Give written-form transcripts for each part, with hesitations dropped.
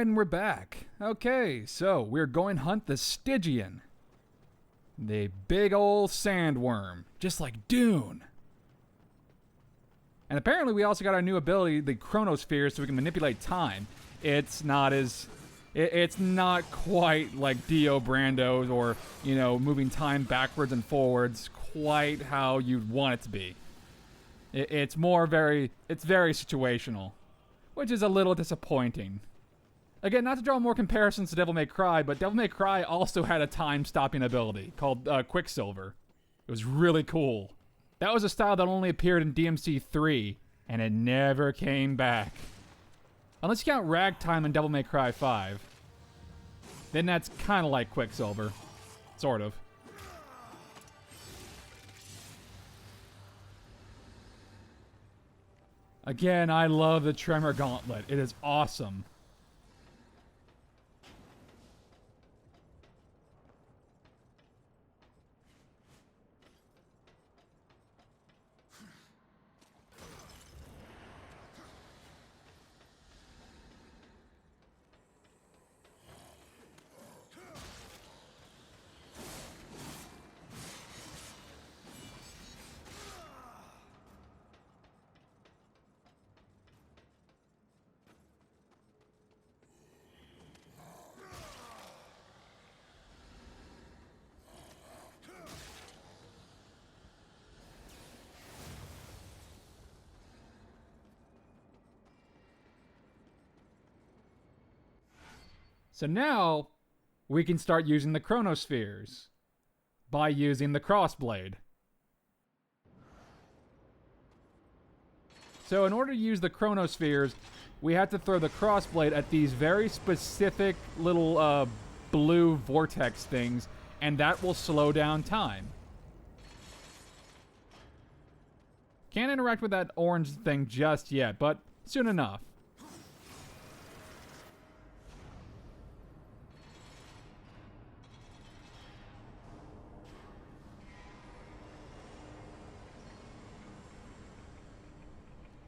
Alright, and we're back. Okay, so we're going to hunt the Stygian. The big old sandworm, just like Dune. And apparently we also got our new ability, the chronosphere, so we can manipulate time. It's not quite like Dio Brando's or, you know, moving time backwards and forwards quite how you'd want it to be. It's very situational, which is a little disappointing. Again, not to draw more comparisons to Devil May Cry, but Devil May Cry also had a time-stopping ability called Quicksilver. It was really cool. That was a style that only appeared in DMC 3, and it never came back. Unless you count Ragtime in Devil May Cry 5. Then that's kind of like Quicksilver. Sort of. Again, I love the Tremor Gauntlet. It is awesome. So now, we can start using the chronospheres by using the crossblade. So in order to use the chronospheres, we have to throw the crossblade at these very specific little blue vortex things, and that will slow down time. Can't interact with that orange thing just yet, but soon enough.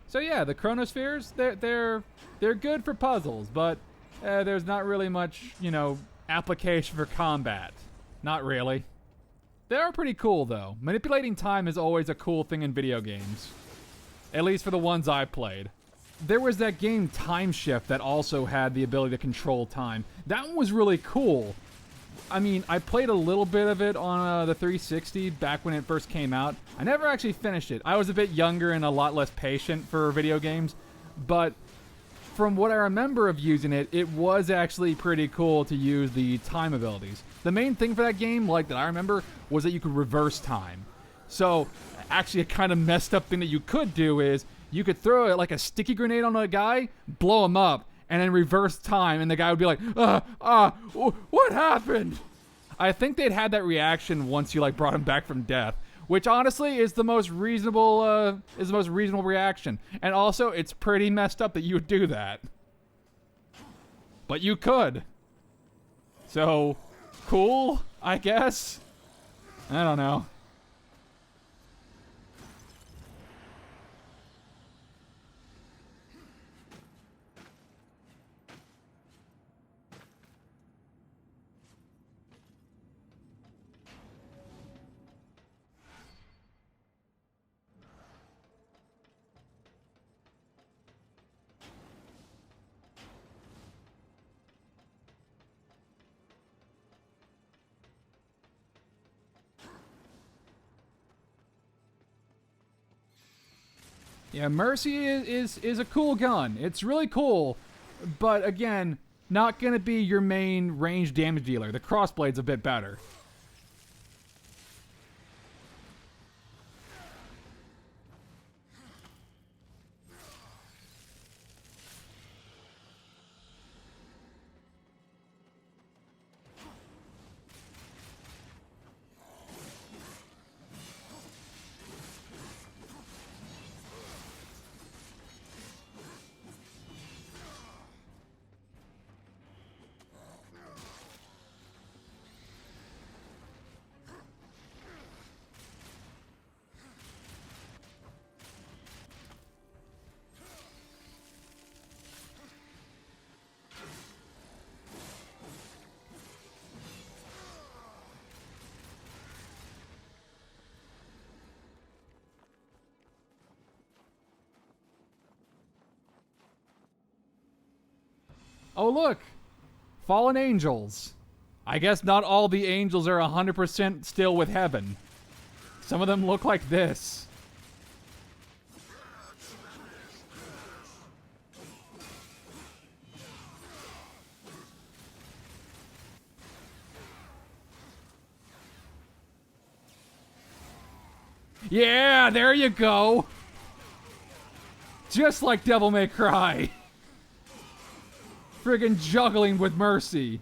So yeah, the chronospheres, they're good for puzzles, but there's not really much, you know, application for combat. Not really. They are pretty cool though. Manipulating time is always a cool thing in video games. At least for the ones I played. There was that game Time Shift that also had the ability to control time. That one was really cool. I mean, I played a little bit of it on the 360 back when it first came out. I never actually finished it. I was a bit younger and a lot less patient for video games. But from what I remember of using it, it was actually pretty cool to use the time abilities. The main thing for that game, like that I remember, was that you could reverse time. So, actually a kind of messed up thing that you could do is you could throw it like a sticky grenade on a guy, blow him up, and then reverse time, and the guy would be like, what happened? I think they'd had that reaction once you like brought him back from death, which honestly is the most reasonable reaction. And also, it's pretty messed up that you would do that. But you could. So, cool, I guess? I don't know. Yeah, Mercy is a cool gun. It's really cool, but again, not gonna be your main range damage dealer. The crossblade's a bit better. Oh, look. Fallen angels. I guess not all the angels are 100% still with heaven. Some of them look like this. Yeah, there you go. Just like Devil May Cry. Friggin' juggling with mercy.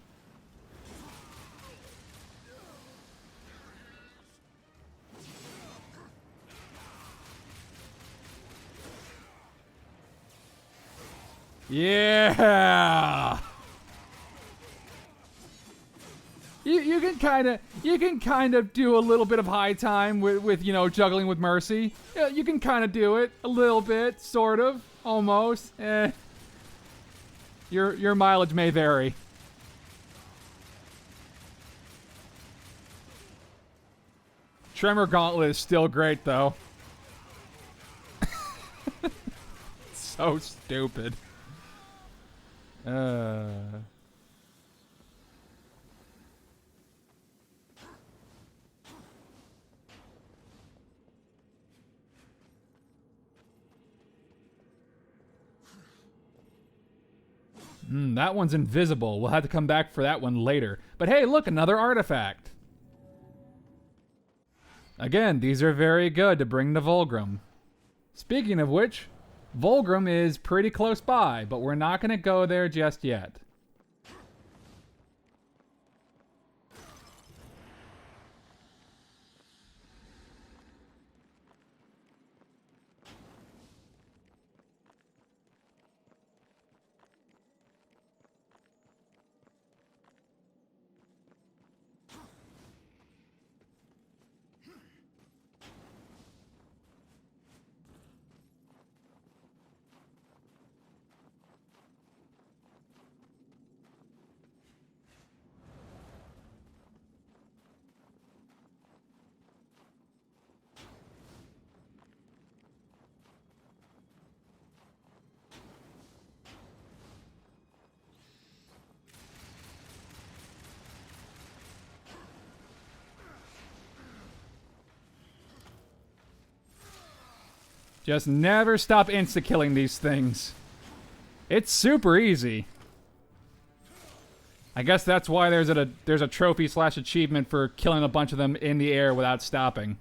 Yeah. You can kind of do a little bit of high time with you know, juggling with mercy. Yeah, you can kind of do it a little bit, sort of, almost. Your mileage may vary. Tremor Gauntlet is still great though. So stupid. That one's invisible. We'll have to come back for that one later. But hey, look, another artifact. Again, these are very good to bring to Volgrim. Speaking of which, Volgrim is pretty close by, but we're not going to go there just yet. Just never stop insta-killing these things. It's super easy. I guess that's why there's a trophy / achievement for killing a bunch of them in the air without stopping.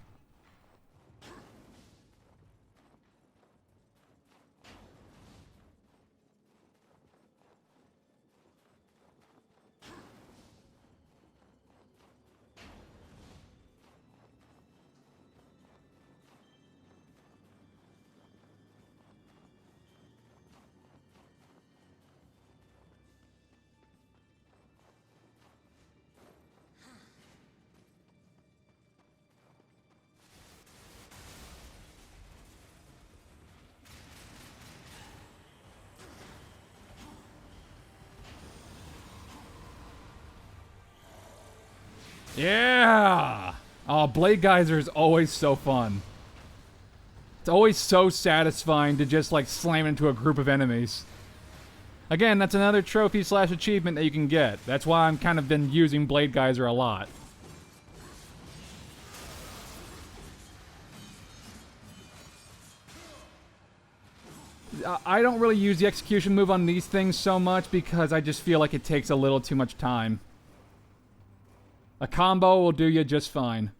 Yeah! Oh, Blade Geyser is always so fun. It's always so satisfying to just, like, slam into a group of enemies. Again, that's another trophy / achievement that you can get. That's why I'm kind of been using Blade Geyser a lot. I don't really use the execution move on these things so much because I just feel like it takes a little too much time. A combo will do you just fine.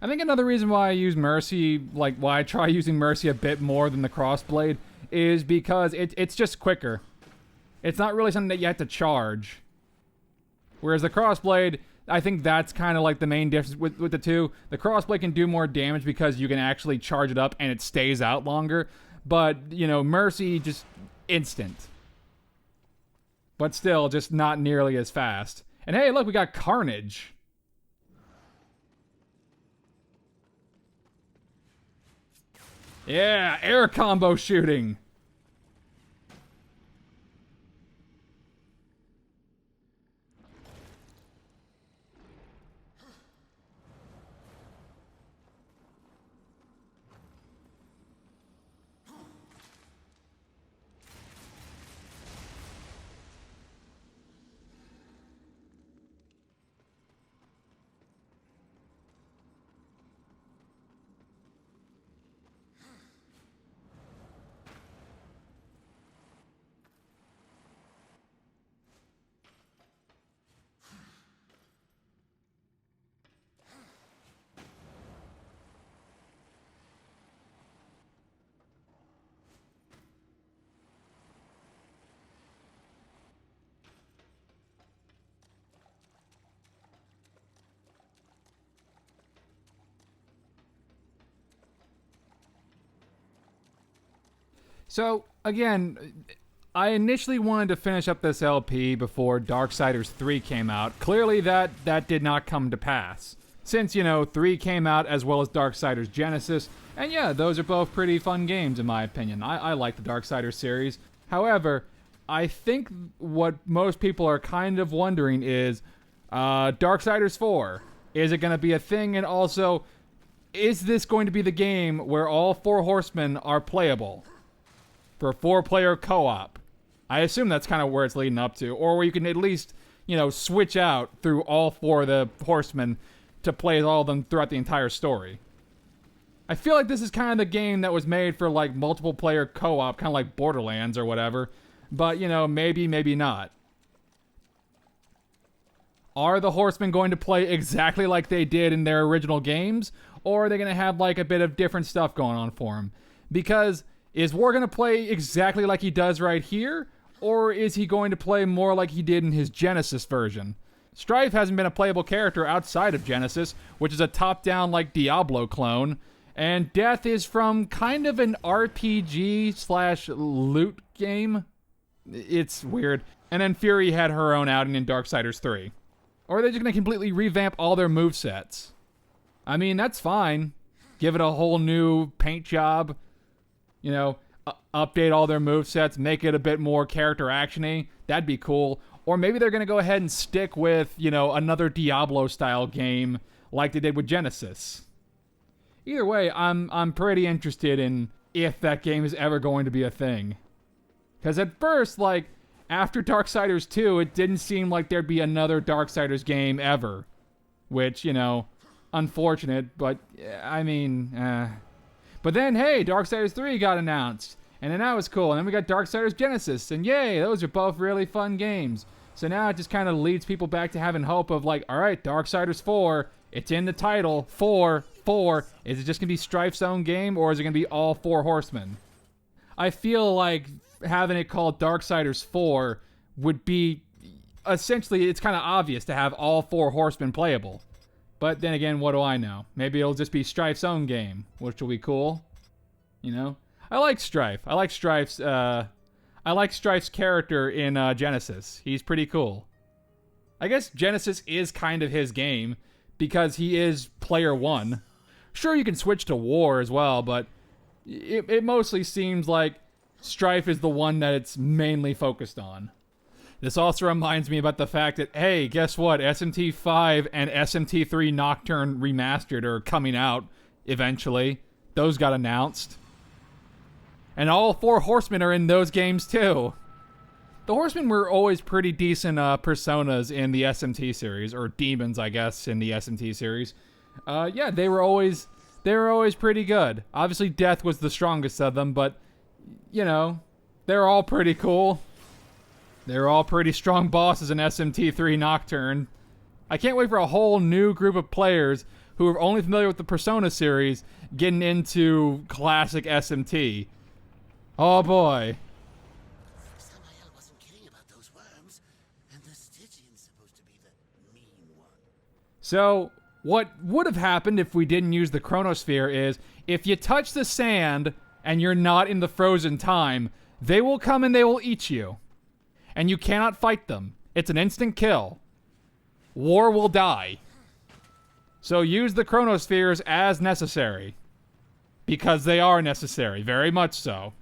I think another reason why I use Mercy, like why I try using Mercy a bit more than the Crossblade, is because it's just quicker. It's not really something that you have to charge. Whereas the Crossblade, I think that's kind of like the main difference with the two. The Crossblade can do more damage because you can actually charge it up and it stays out longer. but, you know, Mercy just instant. But still, just not nearly as fast. And hey, look, we got Carnage. Yeah, air combo shooting. So, again, I initially wanted to finish up this LP before Darksiders 3 came out. Clearly that did not come to pass. Since, you know, 3 came out as well as Darksiders Genesis, and yeah, those are both pretty fun games in my opinion. I like the Darksiders series. However, I think what most people are kind of wondering is, Darksiders 4, is it going to be a thing? And also, is this going to be the game where all 4 horsemen are playable? For 4-player co-op. I assume that's kind of where it's leading up to. Or where you can at least, you know, switch out through all 4 of the horsemen to play all of them throughout the entire story. I feel like this is kind of the game that was made for, like, multiple player co-op, kind of like Borderlands or whatever. But, you know, maybe, maybe not. Are the horsemen going to play exactly like they did in their original games? Or are they going to have, like, a bit of different stuff going on for them? Because is War going to play exactly like he does right here? Or is he going to play more like he did in his Genesis version? Strife hasn't been a playable character outside of Genesis, which is a top-down, like, Diablo clone. And Death is from kind of an RPG/loot game. It's weird. And then Fury had her own outing in Darksiders 3. Or are they just going to completely revamp all their movesets? I mean, that's fine. Give it a whole new paint job. You know, update all their movesets, make it a bit more character action-y. That'd be cool. Or maybe they're going to go ahead and stick with, you know, another Diablo-style game like they did with Genesis. Either way, I'm pretty interested in if that game is ever going to be a thing. Because at first, like, after Darksiders 2, it didn't seem like there'd be another Darksiders game ever. Which, you know, unfortunate, but, I mean, But then, hey, Darksiders 3 got announced, and then that was cool. And then we got Darksiders Genesis, and yay, those are both really fun games. So now it just kind of leads people back to having hope of like, all right, Darksiders 4, it's in the title, 4. Is it just going to be Strife's own game, or is it going to be all 4 horsemen? I feel like having it called Darksiders 4 would be, essentially, it's kind of obvious to have all 4 horsemen playable. But then again, what do I know? Maybe it'll just be Strife's own game, which will be cool. You know? I like Strife. I like Strife's character in Genesis. He's pretty cool. I guess Genesis is kind of his game, because he is player 1. Sure, you can switch to War as well, but it mostly seems like Strife is the one that it's mainly focused on. This also reminds me about the fact that, hey, guess what? SMT5 and SMT3 Nocturne Remastered are coming out eventually. Those got announced. And all 4 Horsemen are in those games too. The Horsemen were always pretty decent personas in the SMT series, or demons, I guess, in the SMT series. Yeah, they were always pretty good. Obviously, Death was the strongest of them, but, you know, they're all pretty cool. They're all pretty strong bosses in SMT3 Nocturne. I can't wait for a whole new group of players who are only familiar with the Persona series getting into classic SMT. Oh boy. Samael wasn't kidding about those worms, and the Stygian's supposed to be the mean one. So, what would have happened if we didn't use the Chronosphere is, if you touch the sand, and you're not in the frozen time, they will come and they will eat you. And you cannot fight them. It's an instant kill. War will die. So use the chronospheres as necessary. Because they are necessary, very much so.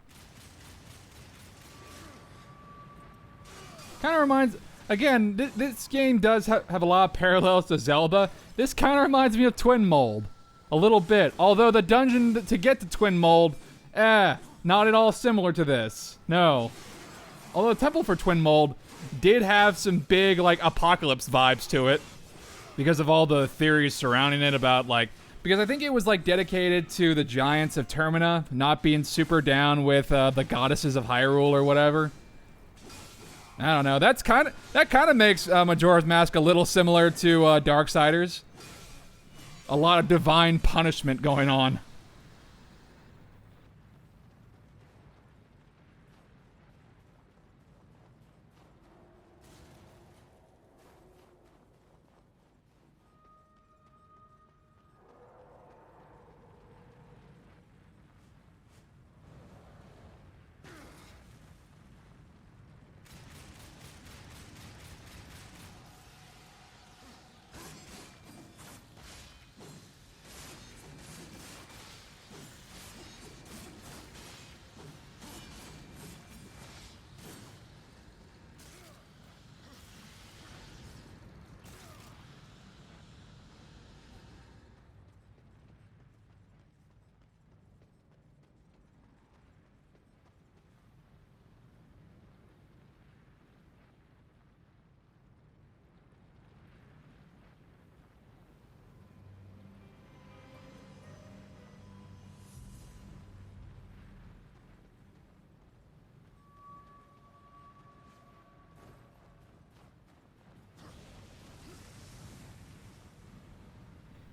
Kind of reminds... Again, this game does have a lot of parallels to Zelda. This kind of reminds me of Twin Mold. A little bit. Although the dungeon to get to Twin Mold, not at all similar to this. No. Although the Temple for Twin Mold did have some big, like, apocalypse vibes to it. Because of all the theories surrounding it about, like... Because I think it was, like, dedicated to the Giants of Termina not being super down with the Goddesses of Hyrule or whatever. I don't know. That kind of makes Majora's Mask a little similar to Darksiders. A lot of divine punishment going on.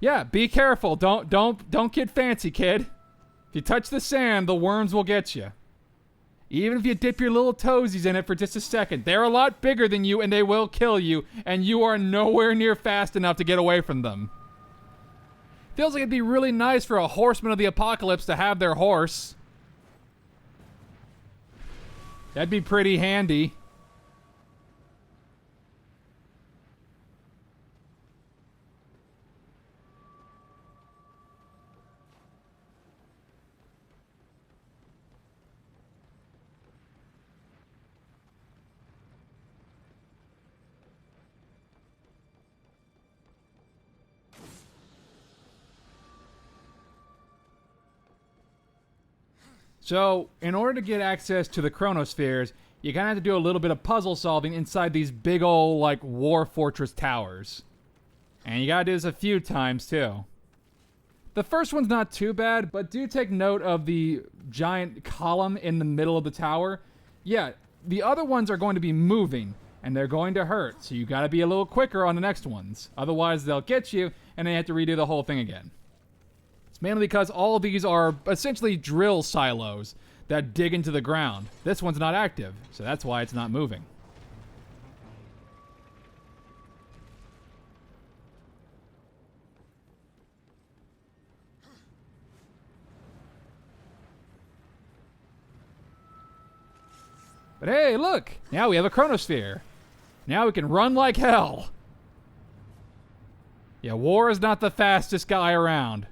Yeah, be careful. Don't get fancy, kid. If you touch the sand, the worms will get you. Even if you dip your little toesies in it for just a second, they're a lot bigger than you and they will kill you, and you are nowhere near fast enough to get away from them. Feels like it'd be really nice for a horseman of the apocalypse to have their horse. That'd be pretty handy. So, in order to get access to the chronospheres, you kind of have to do a little bit of puzzle solving inside these big ol', like, war fortress towers. And you gotta do this a few times, too. The first one's not too bad, but do take note of the giant column in the middle of the tower. Yeah, the other ones are going to be moving, and they're going to hurt, so you gotta be a little quicker on the next ones. Otherwise, they'll get you, and then you have to redo the whole thing again. Mainly because all of these are essentially drill silos that dig into the ground. This one's not active, so that's why it's not moving. But hey, look! Now we have a chronosphere. Now we can run like hell. Yeah, War is not the fastest guy around.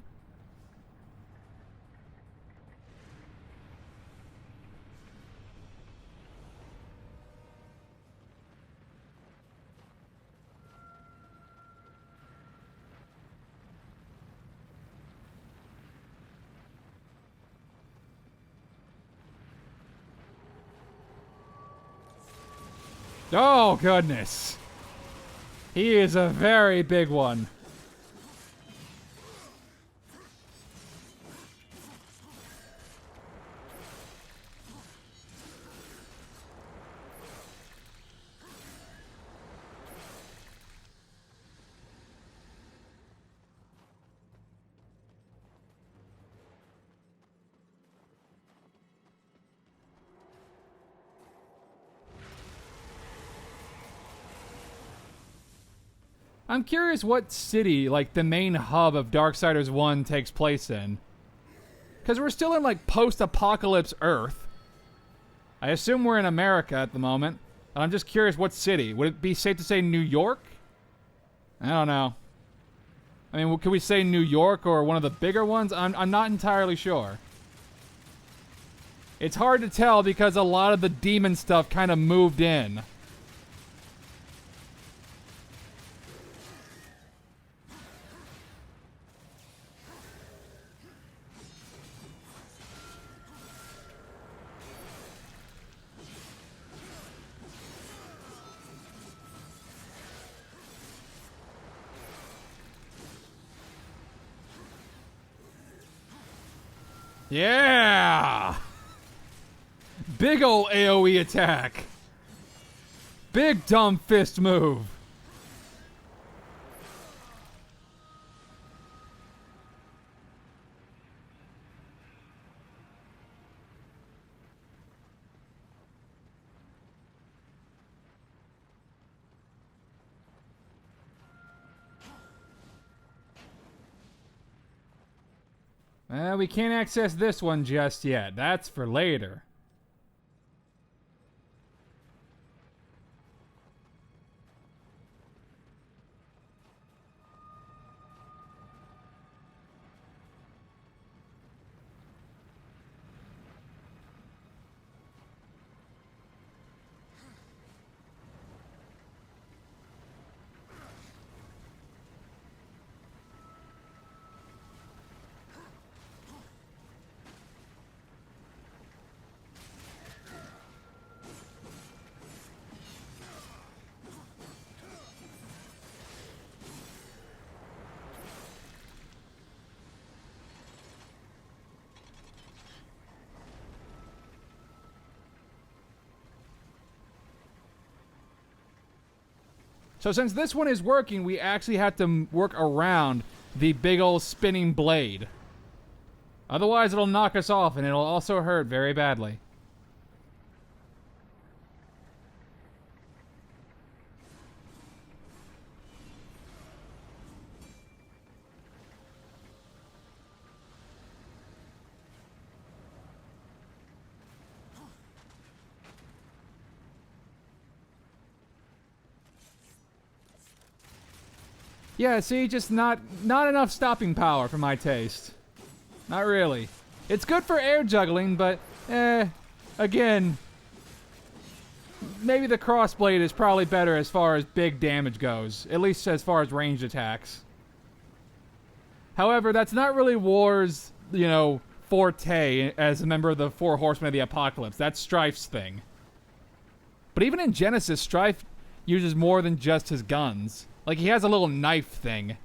Oh, goodness. He is a very big one. I'm curious what city, like, the main hub of Darksiders 1 takes place in. Because we're still in, like, post-apocalypse Earth. I assume we're in America at the moment. And I'm just curious, what city? Would it be safe to say New York? I don't know. I mean, could we say New York or one of the bigger ones? I'm not entirely sure. It's hard to tell because a lot of the demon stuff kind of moved in. Yeah! Big ol' AoE attack. Big dumb fist move. We can't access this one just yet. That's for later. So since this one is working, we actually have to work around the big old spinning blade. Otherwise, it'll knock us off, and it'll also hurt very badly. Yeah, see, just not enough stopping power for my taste. Not really. It's good for air juggling, but, again, maybe the crossblade is probably better as far as big damage goes, at least as far as ranged attacks. However, that's not really War's, forte as a member of the Four Horsemen of the Apocalypse. That's Strife's thing. But even in Genesis, Strife uses more than just his guns. Like, he has a little knife thing.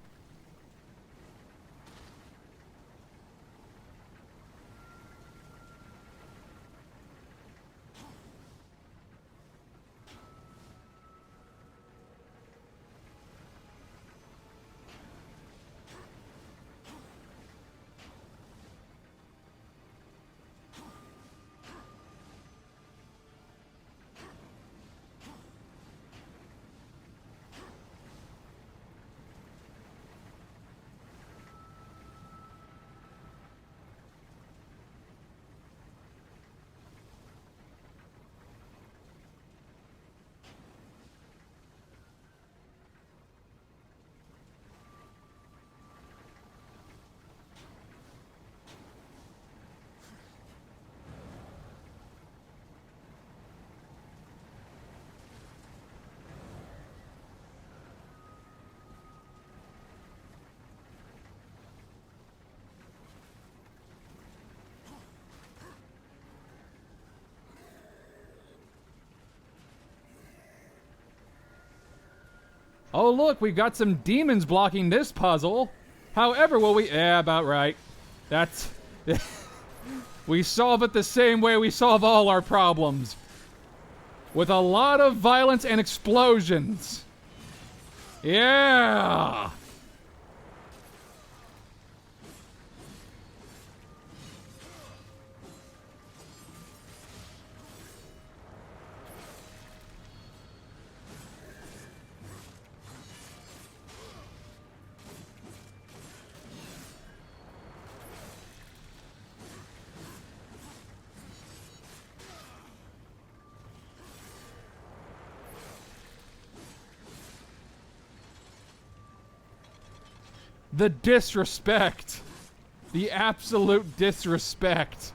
Oh, look, we've got some demons blocking this puzzle. However, yeah, about right. That's... we solve it the same way we solve all our problems. With a lot of violence and explosions. Yeah! The disrespect. The absolute disrespect.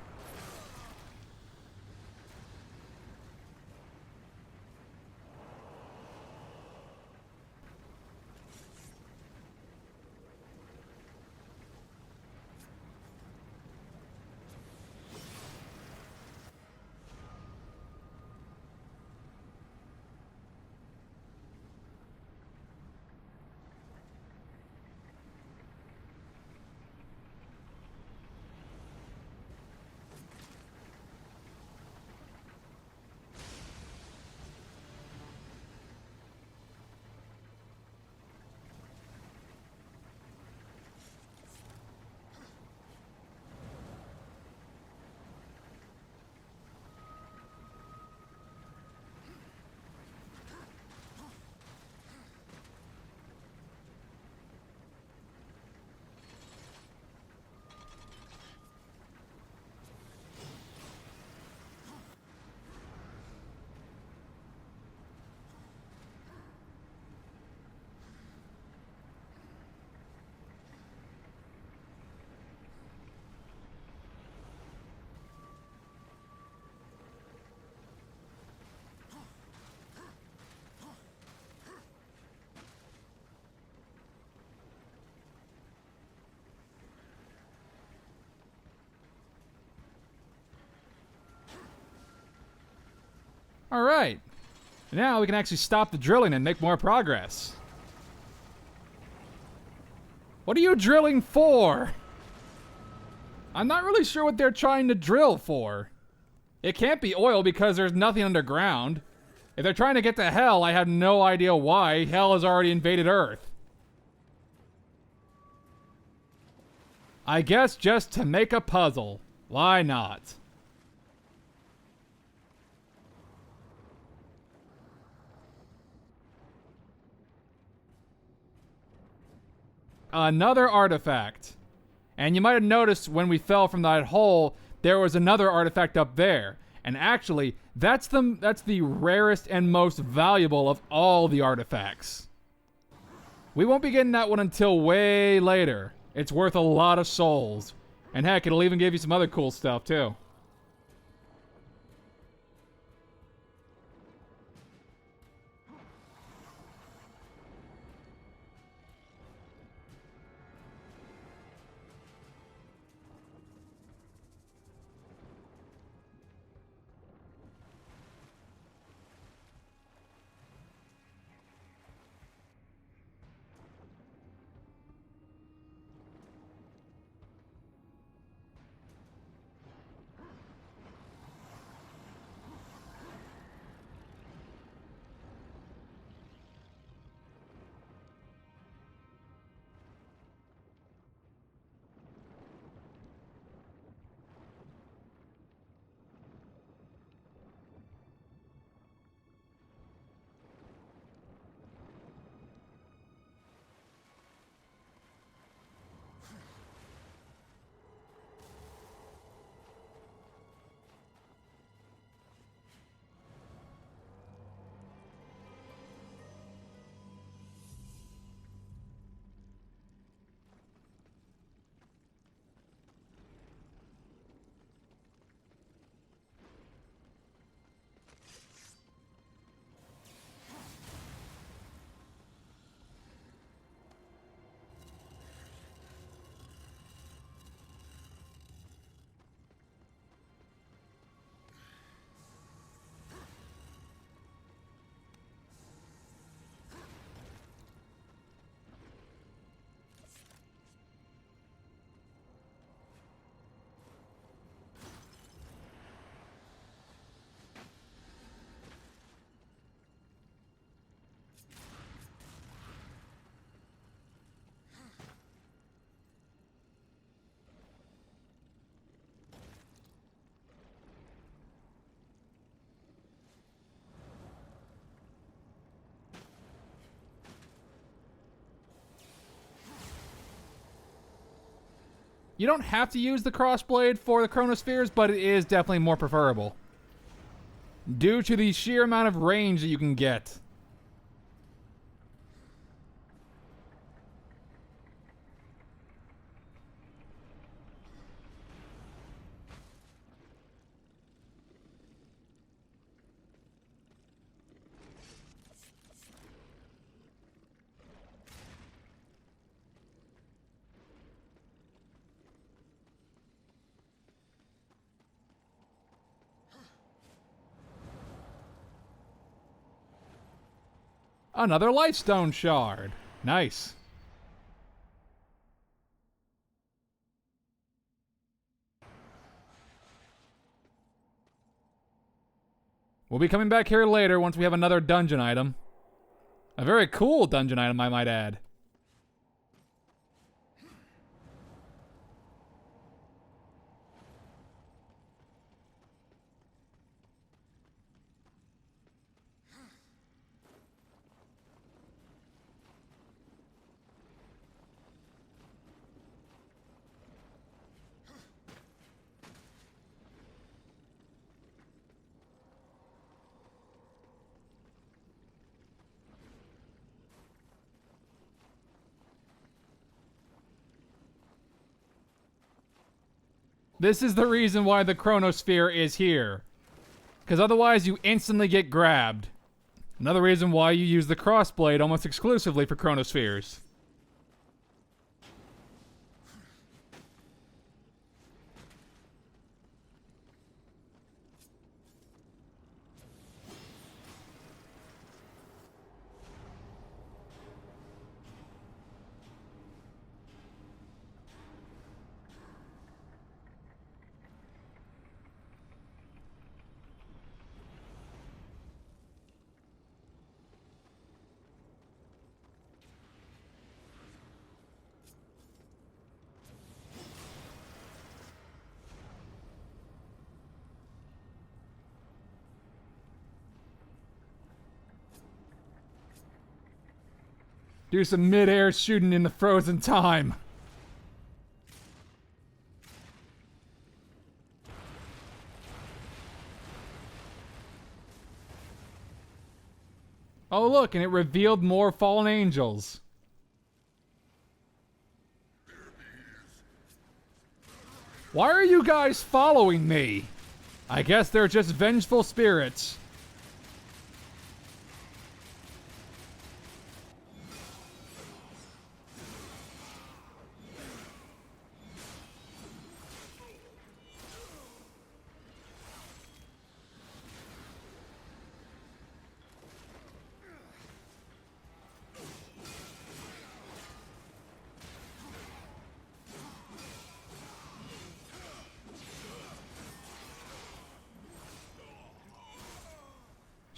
All right. Now we can actually stop the drilling and make more progress. What are you drilling for? I'm not really sure what they're trying to drill for. It can't be oil because there's nothing underground. If they're trying to get to hell, I have no idea why. Hell has already invaded Earth. I guess just to make a puzzle. Why not? Another artifact. And you might have noticed when we fell from that hole, there was another artifact up there. And actually, that's the rarest and most valuable of all the artifacts. We won't be getting that one until way later. It's worth a lot of souls. And heck, it'll even give you some other cool stuff too. You don't have to use the crossblade for the chronospheres, but it is definitely more preferable, due to the sheer amount of range that you can get. Another Lightstone shard. Nice. We'll be coming back here later once we have another dungeon item. A very cool dungeon item, I might add. This is the reason why the Chronosphere is here. Because otherwise you instantly get grabbed. Another reason why you use the crossblade almost exclusively for Chronospheres. Do some mid-air shooting in the frozen time. Oh look, and it revealed more fallen angels. Why are you guys following me? I guess they're just vengeful spirits.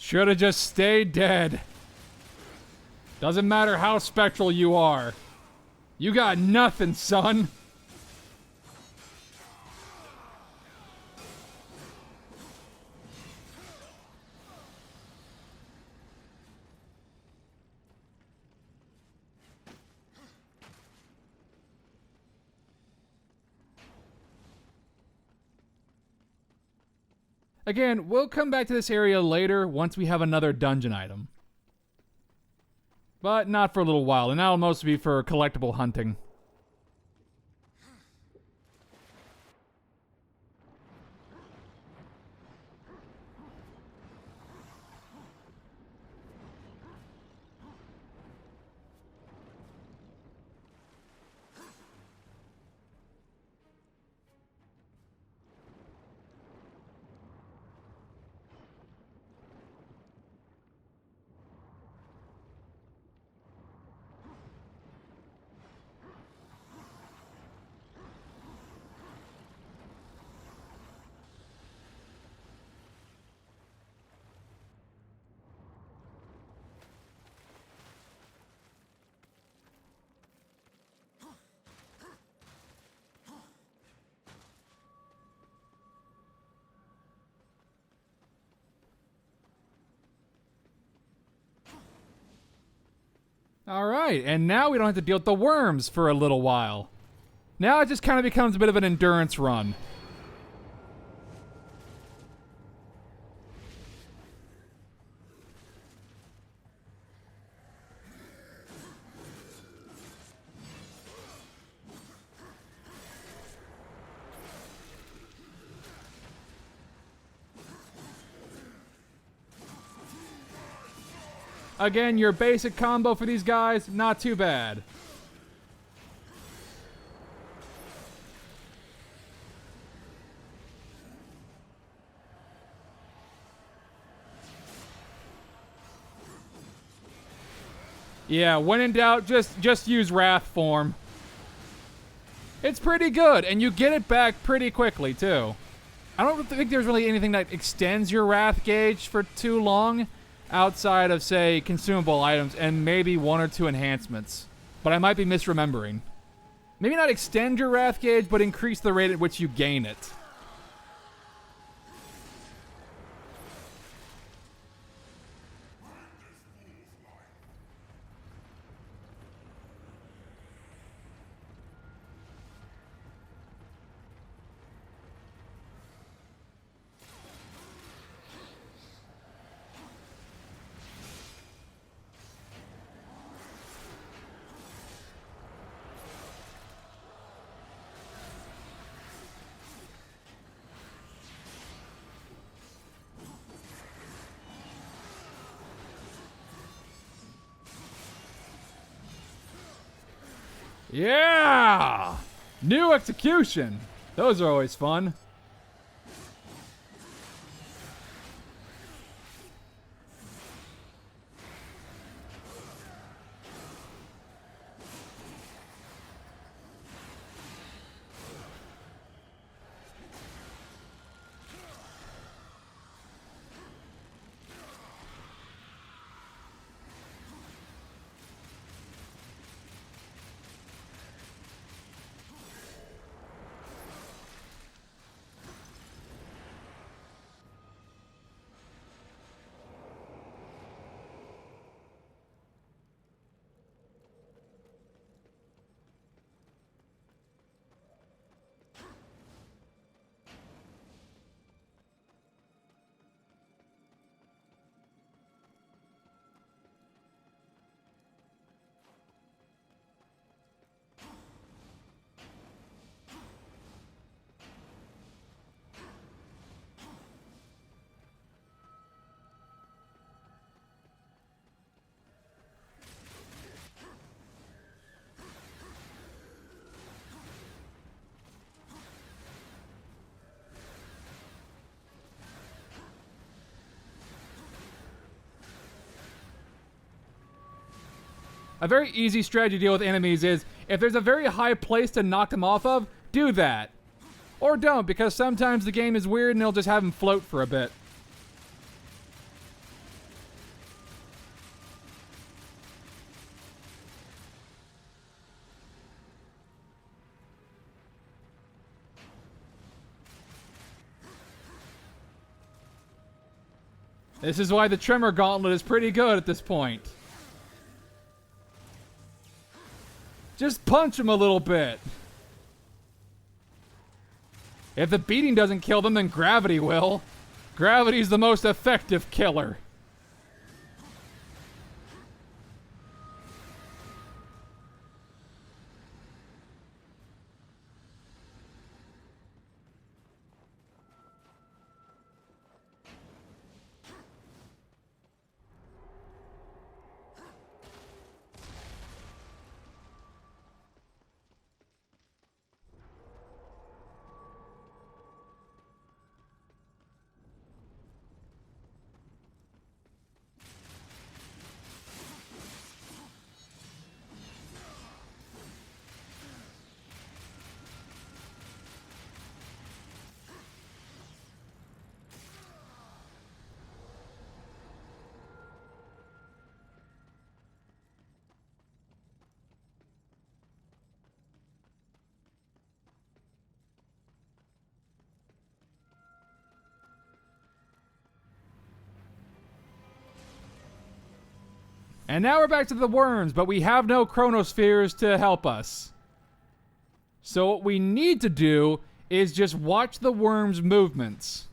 Should've just stayed dead. Doesn't matter how spectral you are. You got nothing, son. Again, we'll come back to this area later once we have another dungeon item. But not for a little while, and that'll mostly be for collectible hunting. Alright, and now we don't have to deal with the worms for a little while. Now it just kind of becomes a bit of an endurance run. Again, your basic combo for these guys, not too bad. Yeah, when in doubt, just use Wrath form. It's pretty good, and you get it back pretty quickly, too. I don't think there's really anything that extends your Wrath gauge for too long outside of, say, consumable items and maybe 1 or 2 enhancements. But I might be misremembering. Maybe not extend your Wrath gauge, but increase the rate at which you gain it. Yeah! New execution. Those are always fun. A very easy strategy to deal with enemies is, if there's a very high place to knock them off of, do that. Or don't, because sometimes the game is weird and they'll just have them float for a bit. This is why the Tremor Gauntlet is pretty good at this point. Just punch him a little bit. If the beating doesn't kill them, then gravity will. Gravity's the most effective killer. And now we're back to the worms, but we have no chronospheres to help us. So what we need to do is just watch the worm's movements.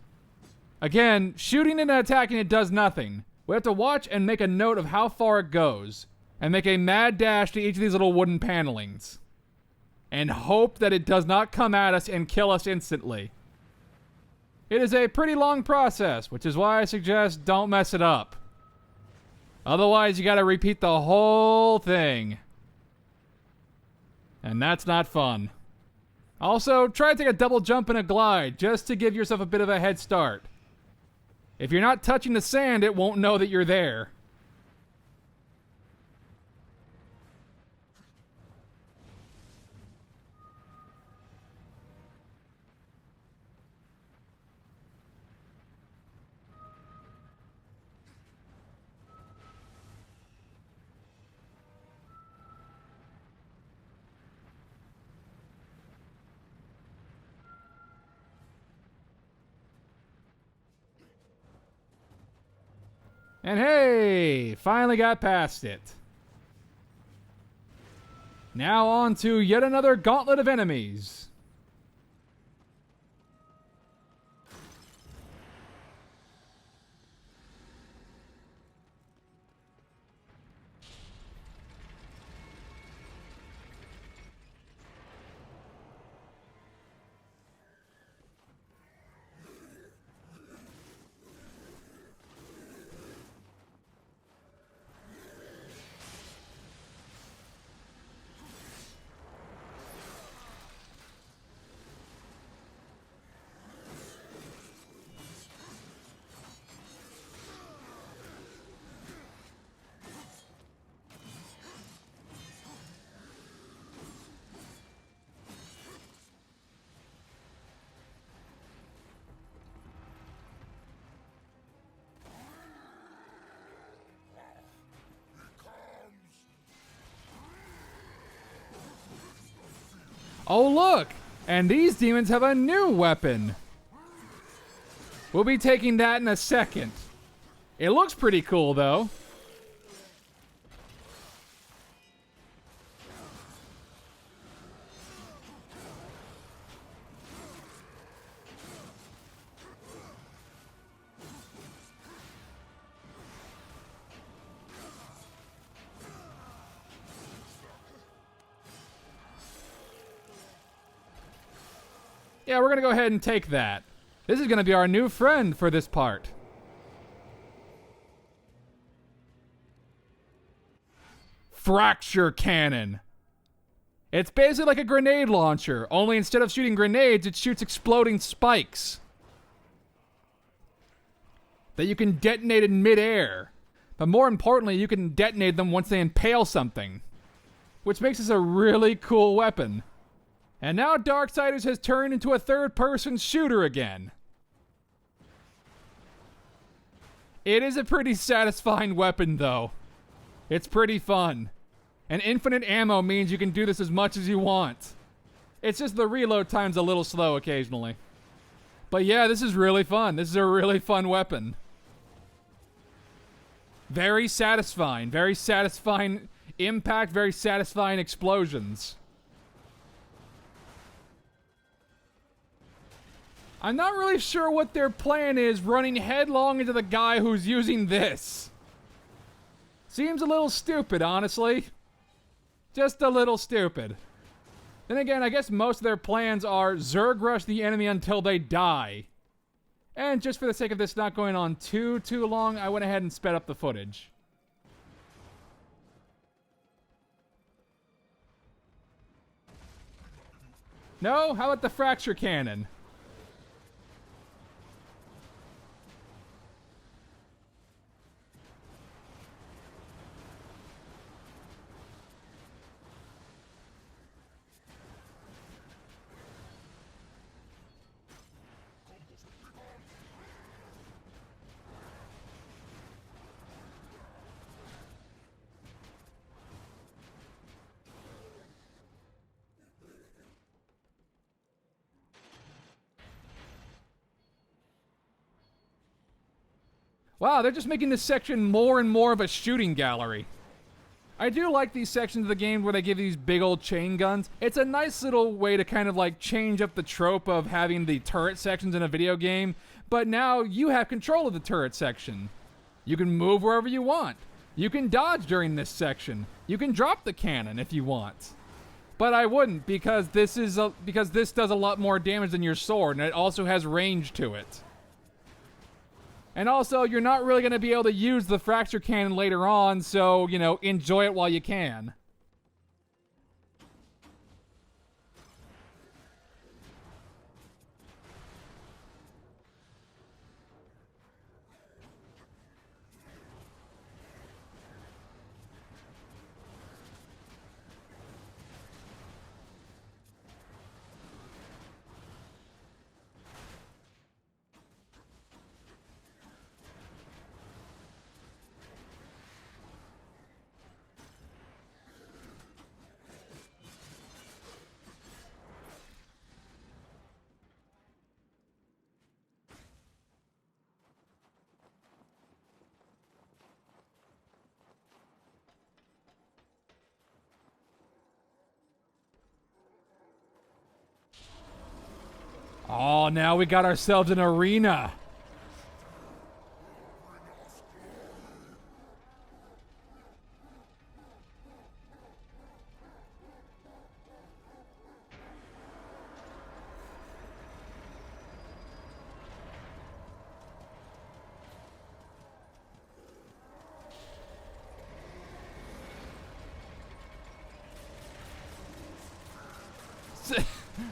Again, shooting and attacking it does nothing. We have to watch and make a note of how far it goes, and make a mad dash to each of these little wooden panelings. And hope that it does not come at us and kill us instantly. It is a pretty long process, which is why I suggest don't mess it up. Otherwise, you gotta repeat the whole thing. And that's not fun. Also, try to take a double jump and a glide, just to give yourself a bit of a head start. If you're not touching the sand, it won't know that you're there. And hey, finally got past it. Now on to yet another gauntlet of enemies. Oh, look! And these demons have a new weapon. We'll be taking that in a second. It looks pretty cool, though. Yeah, we're going to go ahead and take that. This is going to be our new friend for this part. Fracture Cannon. It's basically like a grenade launcher, only instead of shooting grenades, it shoots exploding spikes that you can detonate in midair. But more importantly, you can detonate them once they impale something, which makes this a really cool weapon. And now Darksiders has turned into a third-person shooter again. It is a pretty satisfying weapon, though. It's pretty fun. And infinite ammo means you can do this as much as you want. It's just the reload time's a little slow occasionally. But yeah, this is really fun. This is a really fun weapon. Very satisfying. Very satisfying impact, very satisfying explosions. I'm not really sure what their plan is running headlong into the guy who's using this. Seems a little stupid, honestly. Just a little stupid. Then again, I guess most of their plans are Zerg rush the enemy until they die. And just for the sake of this not going on too long, I went ahead and sped up the footage. No? How about the fracture cannon? Wow, they're just making this section more and more of a shooting gallery. I do like these sections of the game where they give these big old chain guns. It's a nice little way to kind of like change up the trope of having the turret sections in a video game, but now you have control of the turret section. You can move wherever you want. You can dodge during this section. You can drop the cannon if you want. But I wouldn't, because this does a lot more damage than your sword, and it also has range to it. And also, you're not really going to be able to use the fracture cannon later on, so, you know, enjoy it while you can. Oh, now we got ourselves an arena.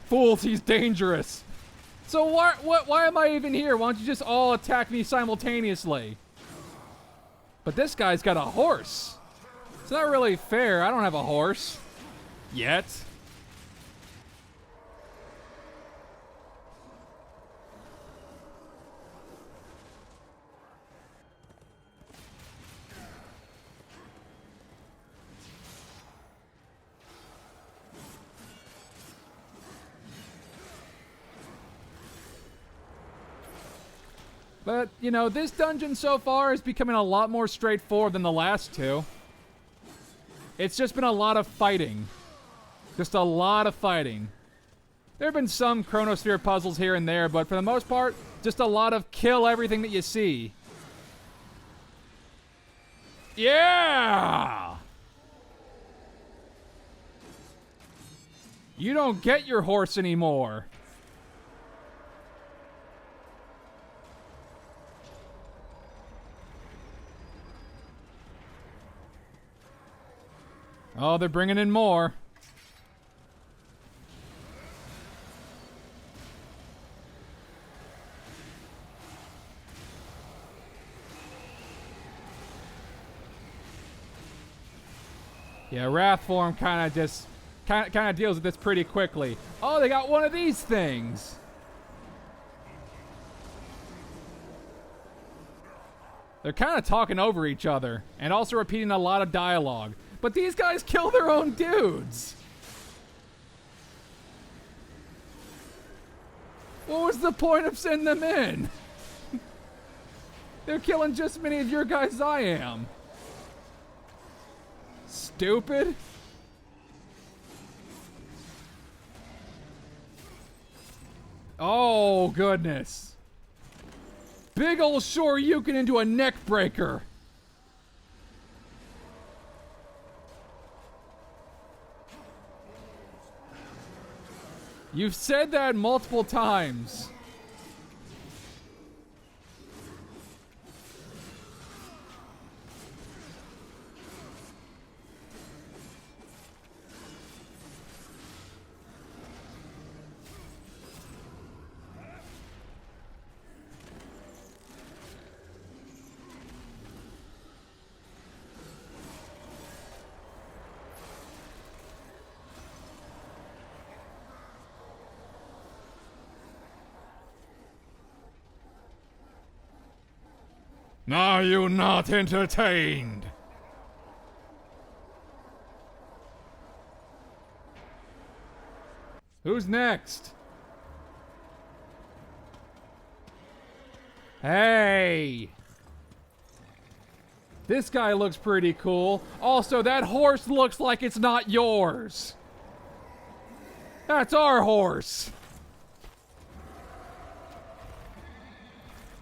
Fools, he's dangerous. So why am I even here? Why don't you just all attack me simultaneously? But this guy's got a horse. It's not really fair. I don't have a horse. Yet. But, you know, this dungeon so far is becoming a lot more straightforward than the last two. It's just been a lot of fighting. Just a lot of fighting. There have been some Chronosphere puzzles here and there, but for the most part, just a lot of kill everything that you see. Yeah! You don't get your horse anymore. Oh, they're bringing in more. Yeah, Wrath form kind of deals with this pretty quickly. Oh, they got one of these things. They're kind of talking over each other and also repeating a lot of dialogue. But these guys kill their own dudes. What was the point of sending them in? They're killing just as many of your guys as I am. Stupid. Oh, goodness. Big ol' Shoryuken into a neck breaker. You've said that multiple times. Are you not entertained? Who's next? Hey! This guy looks pretty cool. Also, that horse looks like it's not yours. That's our horse.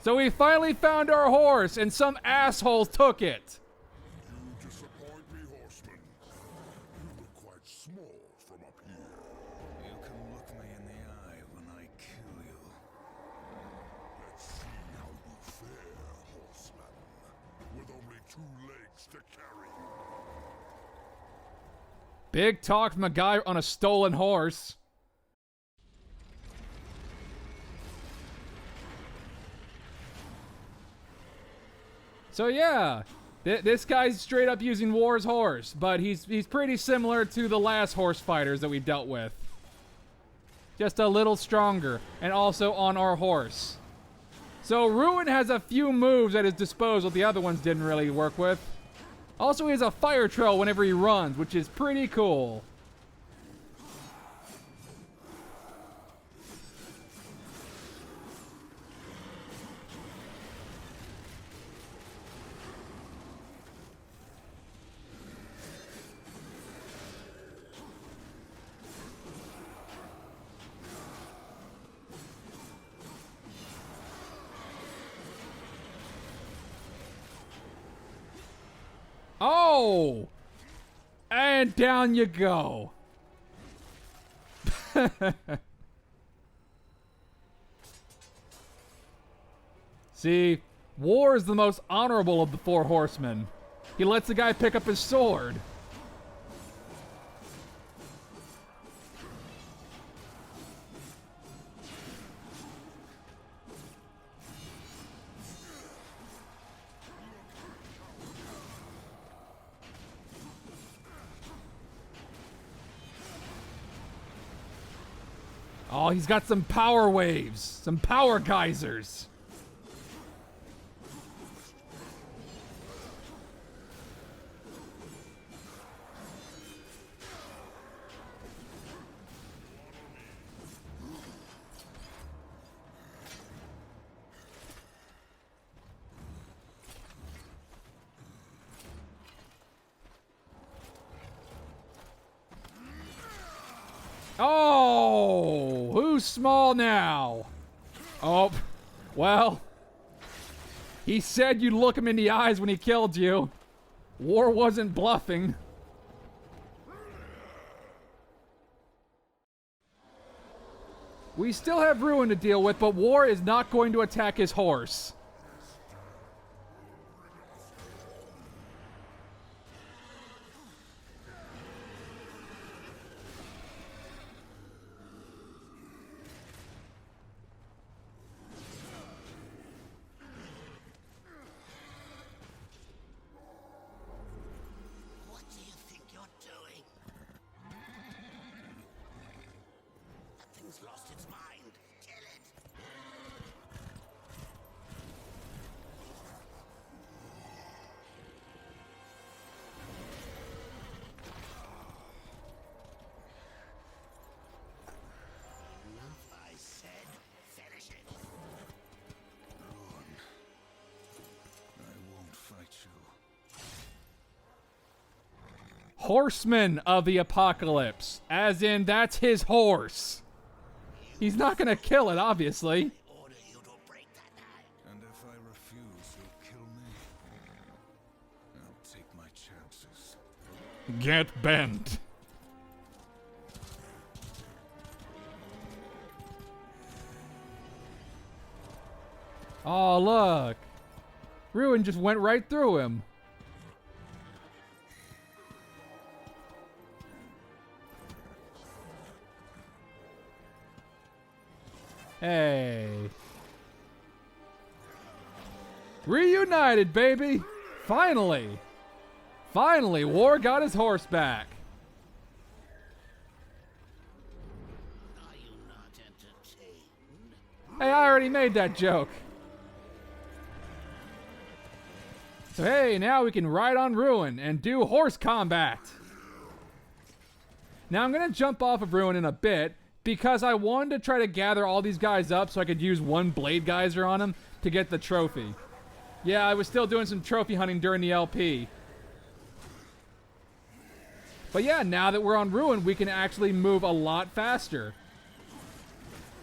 So we finally found our horse, and some assholes took it. You disappoint me, horseman. You look quite small from up here. You can look me in the eye when I kill you. Let's see how you fare, horseman. With only 2 legs to carry you. Big talk from a guy on a stolen horse. So yeah, this guy's straight up using War's horse, but he's pretty similar to the last horse fighters that we've dealt with. Just a little stronger, and also on our horse. So Ruin has a few moves at his disposal the other ones didn't really work with. Also, he has a fire trail whenever he runs, which is pretty cool. Oh! And down you go. See, War is the most honorable of the four horsemen. He lets the guy pick up his sword. Oh, he's got some power waves, some power geysers. Oh, who's small now? Oh, well, he said you'd look him in the eyes when he killed you. War wasn't bluffing. We still have Ruin to deal with, but War is not going to attack his horse. What do you think you're doing? That thing's lost its mind. Kill it! Enough, I said. Finish it. Ruin. I won't fight you. Horseman of the Apocalypse. As in, that's his horse. He's not gonna kill it, obviously. Order you to break that knife. And if I refuse, you'll kill me. I'll take my chances. Get bent. Oh, look. Ruin just went right through him. Hey. Reunited, baby! Finally! Finally, War got his horse back. Are you not entertained? Hey, I already made that joke. So hey, now we can ride on Ruin and do horse combat. Now I'm gonna jump off of Ruin in a bit because I wanted to try to gather all these guys up so I could use one blade geyser on them to get the trophy. Yeah, I was still doing some trophy hunting during the LP. But yeah, now that we're on Ruin, we can actually move a lot faster.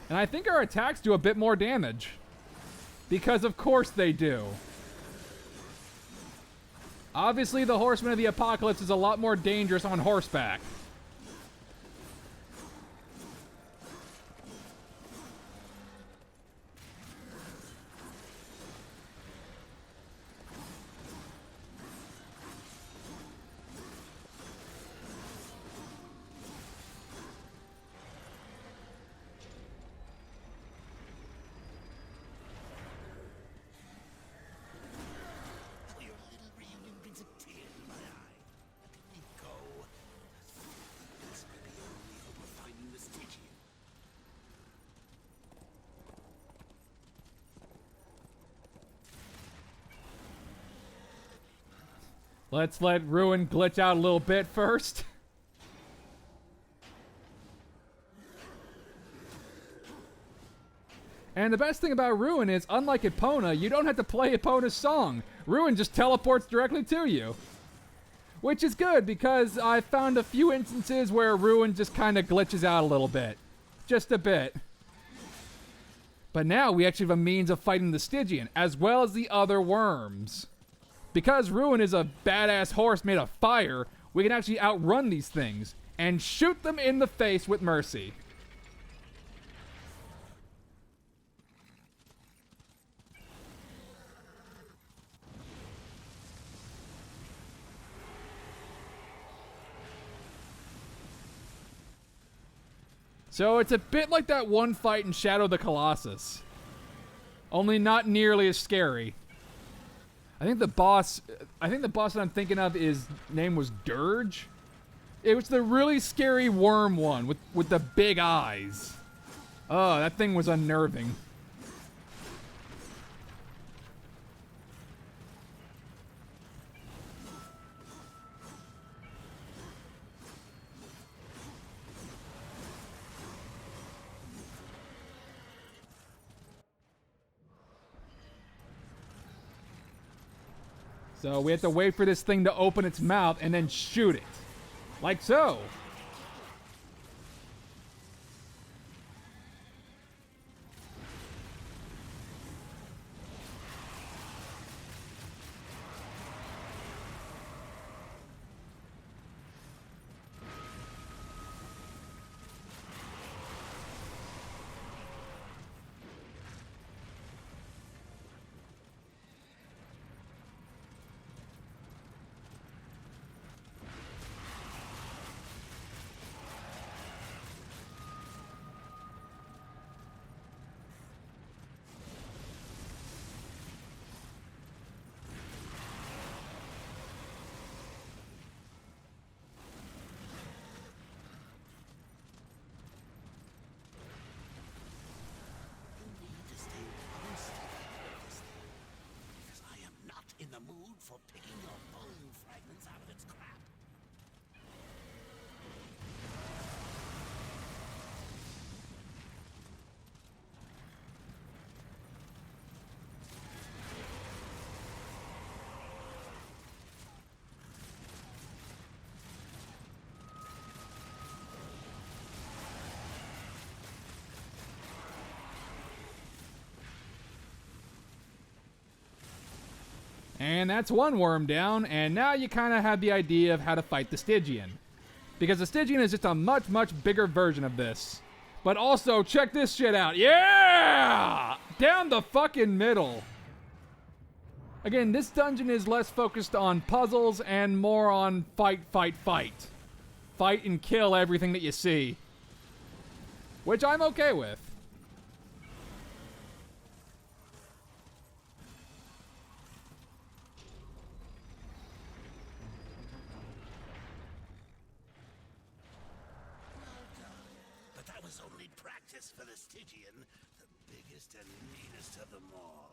And I think our attacks do a bit more damage. Because of course they do. Obviously, the Horseman of the Apocalypse is a lot more dangerous on horseback. Your little reunion brings a tear to my eye. Let me go. This may be your only hope of finding the Stygian. Let's let Ruin glitch out a little bit first. And the best thing about Ruin is, unlike Epona, you don't have to play Epona's song. Ruin just teleports directly to you. Which is good, because I found a few instances where Ruin just kind of glitches out a little bit. Just a bit. But now we actually have a means of fighting the Stygian, as well as the other worms. because Ruin is a badass horse made of fire, we can actually outrun these things and shoot them in the face with mercy. So it's a bit like that one fight in Shadow of the Colossus, only not nearly as scary. I think the boss that I'm thinking of name was Dirge. It was the really scary worm one with the big eyes. Oh, that thing was unnerving. So we have to wait for this thing to open its mouth and then shoot it. Like so. Because I am not in the mood for picking your bone fragments out of its crap. And that's one worm down, and now you kind of have the idea of how to fight the Stygian. Because the Stygian is just a much, much bigger version of this. But also, check this shit out. Yeah! Down the fucking middle. Again, this dungeon is less focused on puzzles and more on fight, fight, fight. Fight and kill everything that you see. Which I'm okay with. But that was only practice for the Stygian, the biggest and meanest of them all.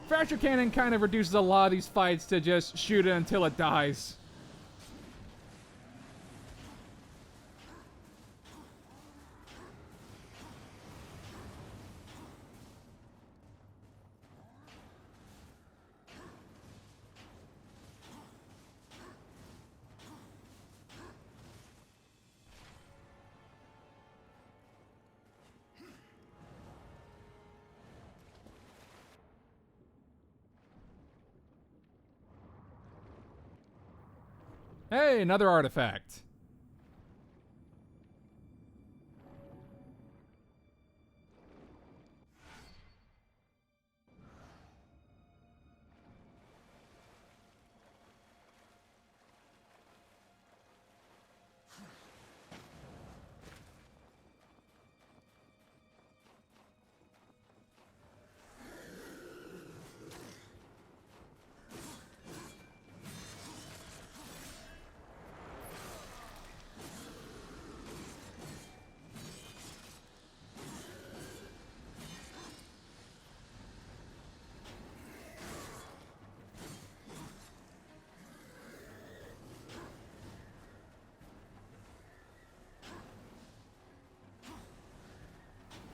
Fracture Cannon kind of reduces a lot of these fights to just shoot it until it dies. Hey, another artifact.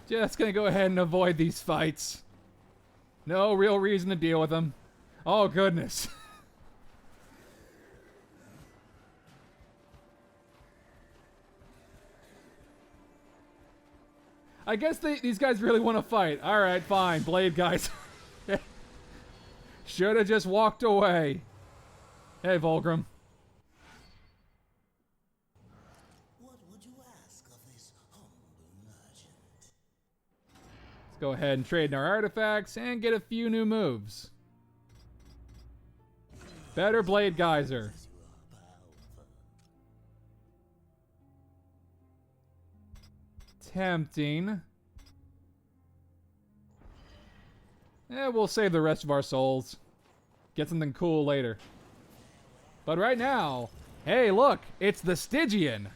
Just gonna go ahead and avoid these fights. No real reason to deal with them. Oh, goodness. I guess these guys really want to fight. Alright, fine. Blade guys. Should have just walked away. Hey, Volgrim. What would you ask of this humble merchant? Let's go ahead and trade in our artifacts and get a few new moves. Better Blade Geyser. Tempting. We'll save the rest of our souls. Get something cool later. But right now, hey, look, it's the Stygian.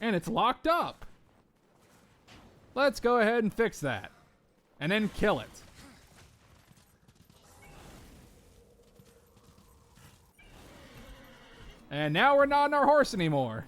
And it's locked up. Let's go ahead and fix that. And then kill it. And now we're not on our horse anymore.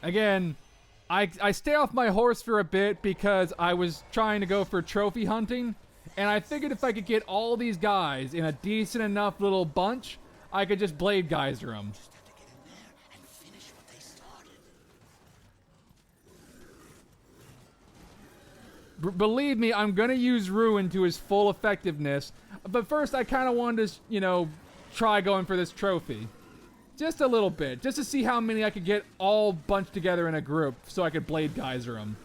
Again, I stay off my horse for a bit because I was trying to go for trophy hunting, and I figured if I could get all these guys in a decent enough little bunch, I could just Blade Geyser them. Just have to get in there and finish what they started. Believe me, I'm gonna use Ruin to his full effectiveness, but first I kind of wanted to, you know, try going for this trophy. Just a little bit, just to see how many I could get all bunched together in a group so I could Blade Geyser them.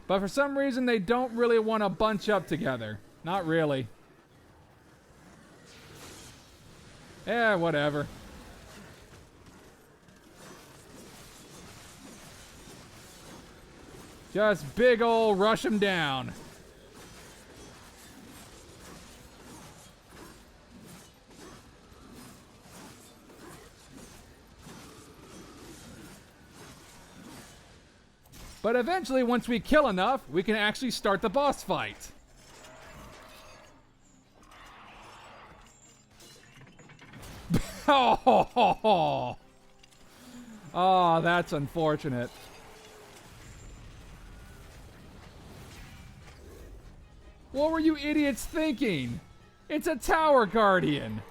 But for some reason, they don't really want to bunch up together. Not really. Yeah, whatever. Just big ol' rush them down. But eventually, once we kill enough, we can actually start the boss fight. Oh, that's unfortunate. What were you idiots thinking? It's a Tower Guardian.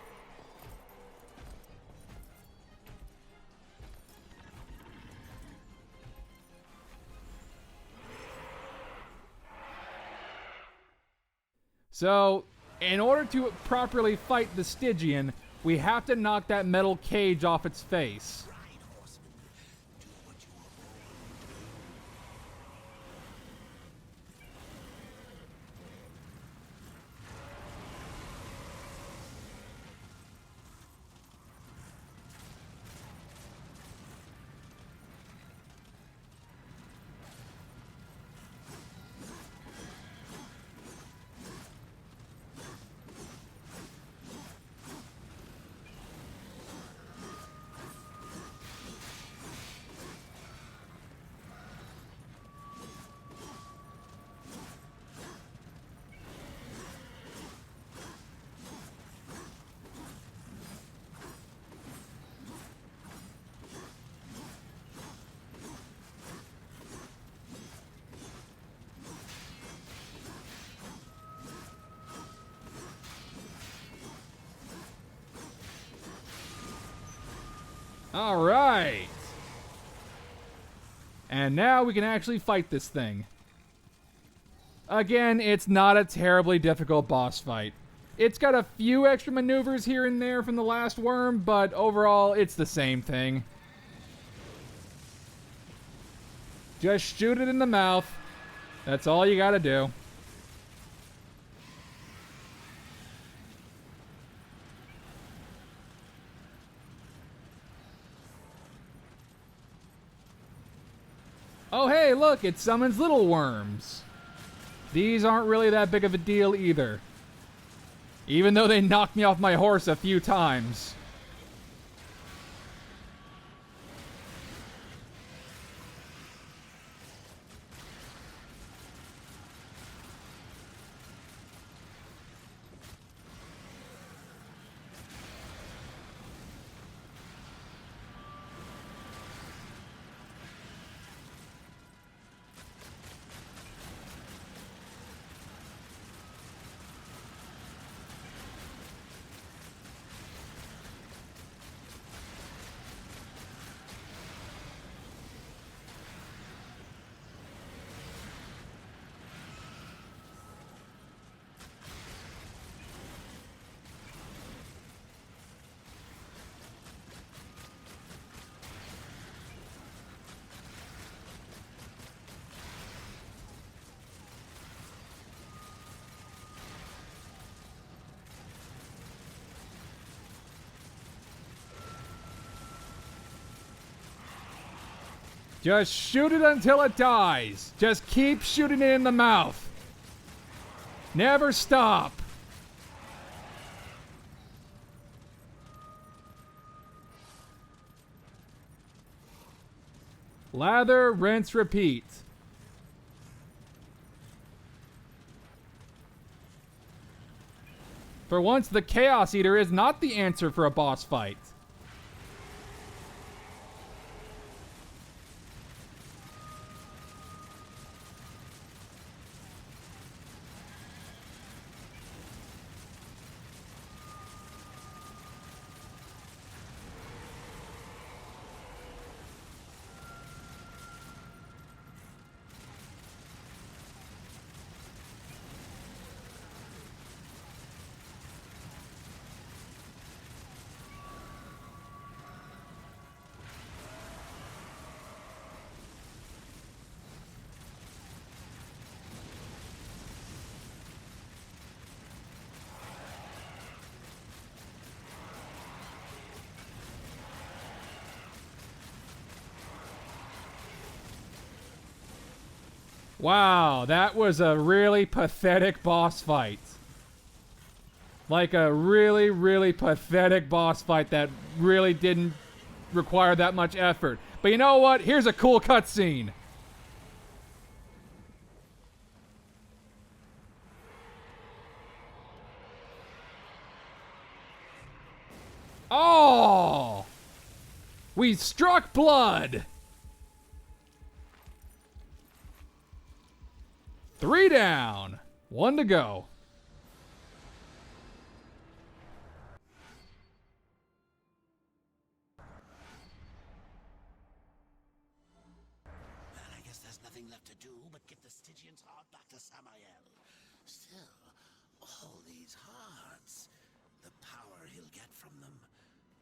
So, in order to properly fight the Stygian, we have to knock that metal cage off its face. Ride, horseman. All right. And now we can actually fight this thing. Again, it's not a terribly difficult boss fight. It's got a few extra maneuvers here and there from the last worm, but overall, it's the same thing. Just shoot it in the mouth. That's all you gotta do. Oh hey, look, it summons little worms. These aren't really that big of a deal either. Even though they knocked me off my horse a few times. Just shoot it until it dies. Just keep shooting it in the mouth. Never stop. Lather, rinse, repeat. For once, the Chaos Eater is not the answer for a boss fight. Wow, that was a really pathetic boss fight. Like a really, really pathetic boss fight that really didn't require that much effort. But you know what? Here's a cool cutscene. Oh! We struck blood! 3 down. 1 to go. Well, I guess there's nothing left to do but get the Stygian's heart back to Samael. Still, all these hearts, the power he'll get from them.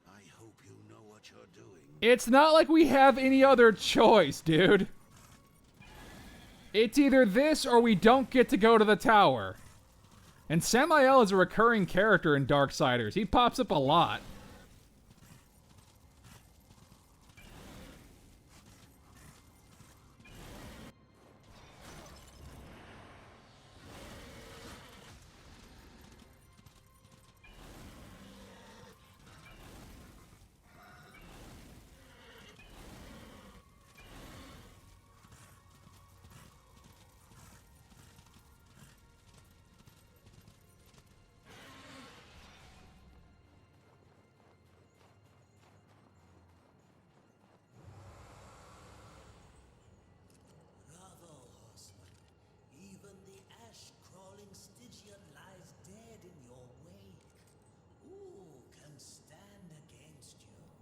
I hope you know what you're doing. It's not like we have any other choice, dude. It's either this or we don't get to go to the tower. And Samael is a recurring character in Darksiders. He pops up a lot.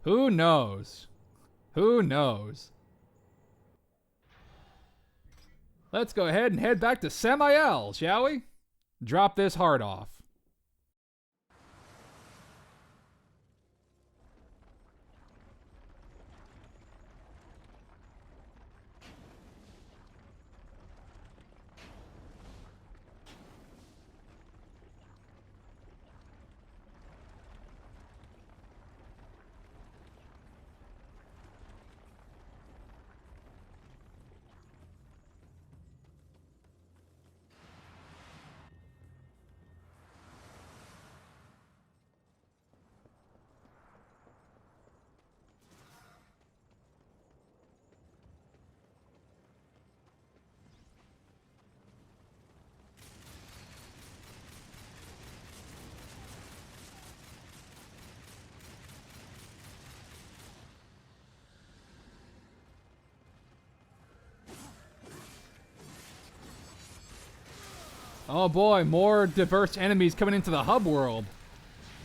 Who knows? Who knows? Let's go ahead and head back to Samael, shall we? Drop this heart off. Oh boy, more diverse enemies coming into the hub world.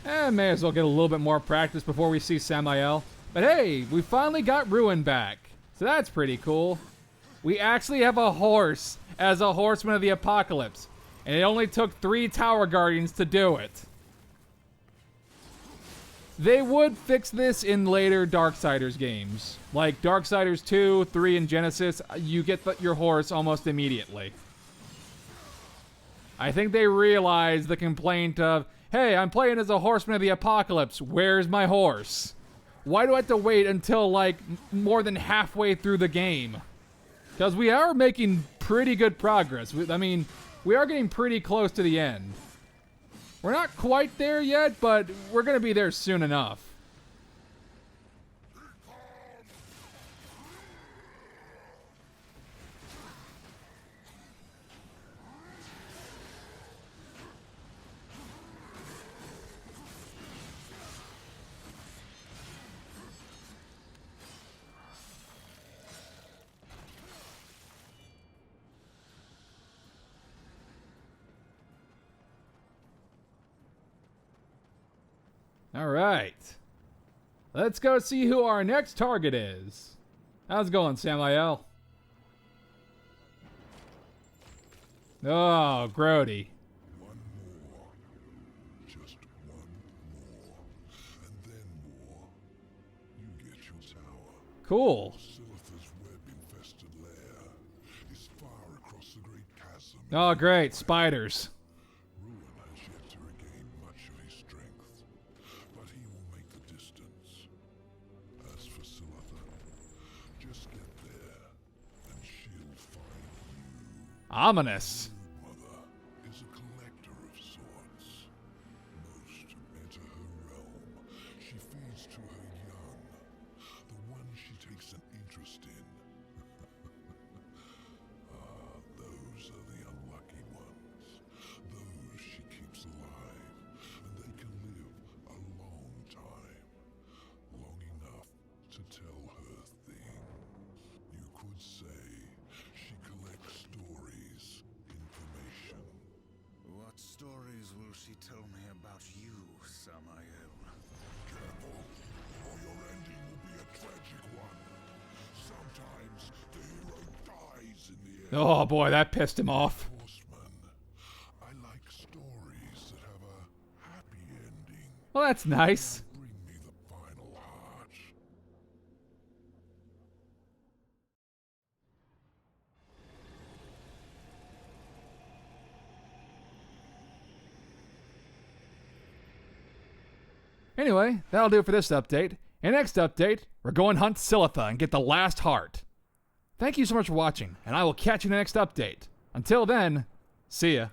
May as well get a little bit more practice before we see Samael. But hey, we finally got Ruin back. So that's pretty cool. We actually have a horse as a horseman of the apocalypse. And it only took 3 tower guardians to do it. They would fix this in later Darksiders games. Like Darksiders 2, 3, and Genesis, you get your horse almost immediately. I think they realized the complaint of, hey, I'm playing as a horseman of the apocalypse. Where's my horse? Why do I have to wait until, like, more than halfway through the game? Because we are making pretty good progress. I mean, we are getting pretty close to the end. We're not quite there yet, but we're going to be there soon enough. All right. Let's go see who our next target is. How's it going, Samael? Oh, Grody. One more. Just one more. And then more. You get your tower. Cool. Silitha's web-infested lair is far across the great chasm. Oh, great. Spiders. Ruin has yet to regain much of his strength, but he will make the distance. As for Silitha, just get there, and she'll find you. Ominous. Mother is a collector of sorts. Most enter her realm. She feeds to her young, the one she takes an interest in. Those are the unlucky ones. Those she keeps alive, and they can live a long time. Long enough to tell her things. You could say she collects stories, information. What stories will she tell me about you, Samael? Careful, or your ending will be a tragic one. Sometimes the hero dies in the end. Oh boy, that pissed him off. Horseman, I like stories that have a happy ending. Well, that's nice. Bring me the final heart. Anyway, that'll do it for this update. In next update, we're going hunt Silitha and get the last heart. Thank you so much for watching, and I will catch you in the next update. Until then, see ya.